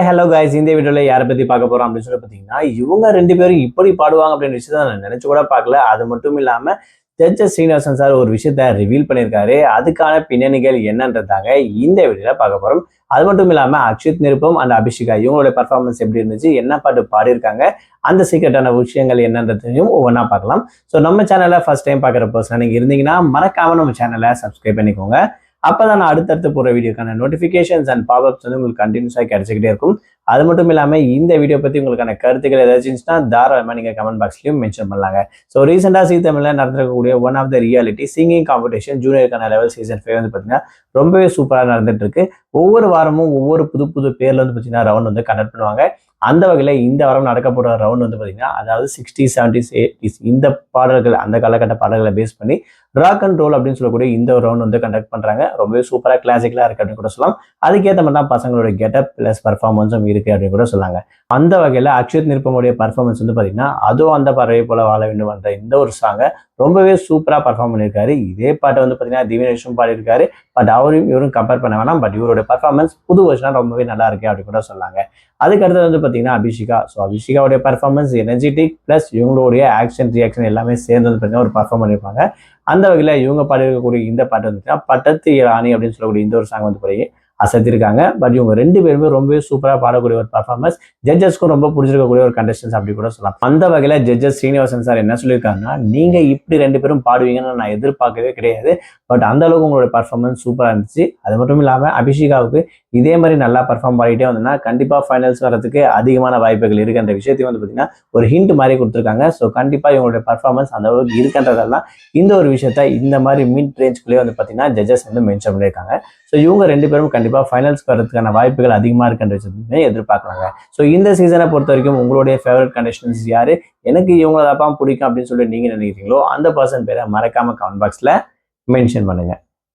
Hello guys, இந்த வீடியோல யாரை பத்தி பார்க்க போறோம் அப்படின்னு சொல்லி பார்த்தீங்கன்னா, இவங்க 2 பேரும் இப்படி பாடுவாங்க அப்படின்ற விஷயத்த நான் நினைச்சு கூட பார்க்கல. அது மட்டும் இல்லாம ஜட்ஜஸ் ஸ்ரீனிவாசன் சார் ஒரு விஷயத்த ரிவீல் பண்ணியிருக்காரு. அதுக்கான பின்னணிகள் என்னன்றதாங்க இந்த வீடியோல பார்க்க போறோம். அது மட்டும் இல்லாம அக்ஷித் நிருப்பம் அண்ட் அபிஷிகா இவங்களோட பர்ஃபார்மன்ஸ் எப்படி இருந்துச்சு, என்ன பாட்டு பாடியிருக்காங்க, அந்த சீக்கிரட்டான விஷயங்கள் என்னன்றதையும் ஒவ்வொன்றா பார்க்கலாம். ஸோ நம்ம சேனலை ஃபர்ஸ்ட் டைம் பார்க்குற பர்சன் நீங்க இருந்தீங்கன்னா மறக்காம நம்ம சேனலை சப்ஸ்கிரைப் பண்ணிக்கோங்க. அப்பதான் நான் அடுத்தடுத்து போற வீடியோக்கான நோட்டிபிகேஷன்ஸ் அண்ட் பாப்அப்ஸ் வந்து உங்களுக்கு கண்டினியூஸா கிடைச்சிக்கிட்டே இருக்கும். அது மட்டும் இல்லாம இந்த வீடியோ பத்தி உங்களுக்கான கருத்துக்கள் ஏதாச்சும் இருந்துச்சுன்னா தாராளமா நீங்க கமெண்ட் பாக்ஸ்லயும் மென்ஷன் பண்ணலாங்க. ஸோ ரீசெண்டா ஜீ தமிழ்ல நடந்திருக்கக்கூடிய one of the reality singing competition ஜூனியருக்கான லெவல் சீசன் 5 வந்து பாத்தீங்கன்னா ரொம்பவே சூப்பரா நடந்துட்டு இருக்கு. ஒவ்வொரு வாரமும் ஒவ்வொரு புது புது பேர்ல வந்து பாத்தீங்கன்னா ரவுண்ட் வந்து கண்டக்ட் பண்ணுவாங்க. அந்த வகையில இந்த வாரம் நடக்க போற ரவுண்ட் வந்து பாத்தீங்கன்னா, அதாவது 60s 70s 80s இந்த பாடல்கள், அந்த காலகட்ட பாடல்களை பேஸ் பண்ணி ராக் அண்ட் ரோல் அப்படின்னு சொல்லக்கூடிய இந்த ஒரு ரவுண்ட் வந்து கண்டக்ட் பண்றாங்க. ரொம்பவே சூப்பரா கிளாசிக்கலா இருக்கு அப்படின்னு கூட சொல்லலாம். அதுக்கேற்ற மாதிரி தான் பசங்களோட கெட்டப் பிளஸ் பர்ஃபார்மன்ஸும் இருக்கு அப்படின்னு கூட சொல்லாங்க. அந்த வகையில அக்ஷித் நிருப்பமுடைய பர்ஃபார்மன்ஸ் வந்து பாத்தீங்கன்னா, அதுவும் அந்த பறவை போல வாழ வேண்டும் என்ற இந்த ஒரு சாங்கை ரொம்பவே சூப்பரா பர்ஃபார்ம் பண்ணியிருக்காரு. இதே பாட்டை வந்து பாத்தீங்கன்னா திவினேஷும் பாடியிருக்காரு. பட் அவரையும் இவரும் கம்பேர் பண்ண வேணாம். பட் இவரோட பர்ஃபார்மன்ஸ் புது வருஷனா ரொம்பவே நல்லா இருக்கு அப்படின்னு கூட சொல்லாங்க. அதுக்கு அடுத்தது வந்து பாத்தீங்கன்னா அபிஷிகா. ஸோ அபிஷிகாவுடைய பர்ஃபார்மன்ஸ் எனர்ஜெட்டிக் பிளஸ் இவங்களுடைய ஆக்ஷன் ரியாக்ஷன் எல்லாமே சேர்ந்து வந்து பாத்தீங்கன்னா ஒரு பர்ஃபார்ம் பண்ணியிருப்பாங்க. அந்த வகையில இவங்க பாடிருக்கக்கூடிய இந்த பாட்டு வந்துச்சுன்னா பட்டத்து ராணி அப்படின்னு சொல்லக்கூடிய இந்த ஒரு சாங் வந்து போய் அசத்திருக்காங்க. பட் இவங்க 2 பேருமே ரொம்பவே சூப்பரா பாடக்கூடிய ஒரு பர்ஃபார்மன்ஸ், ஜட்ஜஸ்க்கும் ரொம்ப பிடிச்சிருக்கக்கூடிய ஒரு கண்டஸ்டன்ஸ் அப்படி கூட சொல்லலாம். அந்த வகையில ஜட்ஜஸ் ஸ்ரீனிவாசன் சார் என்ன சொல்லியிருக்காங்கன்னா, நீங்க இப்படி 2 பேரும் பாடுவீங்கன்னு நான் எதிர்பார்க்கவே கிடையாது. பட் அந்த அளவுக்கு உங்களோட பர்ஃபார்மன்ஸ் சூப்பரா இருந்துச்சு. அது மட்டும் இல்லாம அபிஷிகாவுக்கு இதே மாதிரி நல்லா பர்ஃபார்ம் பாடிட்டே வந்தோம்னா கண்டிப்பா ஃபைனல்ஸ் வரதுக்கு அதிகமான வாய்ப்புகள் இருக்குன்ற விஷயத்தையும் வந்து பாத்தீங்கன்னா ஒரு ஹிண்ட் மாதிரி கொடுத்துருக்காங்க. ஸோ கண்டிப்பா இவங்களுடைய பர்ஃபார்மன்ஸ் அந்த அளவுக்கு இருக்குன்றதெல்லாம் இந்த ஒரு விஷயத்த இந்த மாதிரி மிட் ரேஞ்சுக்குள்ளேயே வந்து பாத்தீங்கன்னா ஜட்ஜஸ் வந்து மென்ஷன் பண்ணியிருக்காங்க. ஸோ இவங்க 2 பேரும் கண்டிப்பா ஃபைனல்ஸ் வரதுக்கான வாய்ப்புகள் அதிகமா இருக்குன்ற விஷயத்தையுமே எதிர்பார்க்கலாங்க. ஸோ இந்த சீசனை பொறுத்த வரைக்கும் உங்களுடைய ஃபேவரட் கண்டஸ்டன்ஸ் யாரு, எனக்கு இவங்க தான் பிடிக்கும் அப்படின்னு சொல்லிட்டு நீங்க நினைக்கிறீங்களோ அந்த பர்சன் பேரை மறக்காம கமெண்ட் பாக்ஸ்ல மென்ஷன் பண்ணுங்க.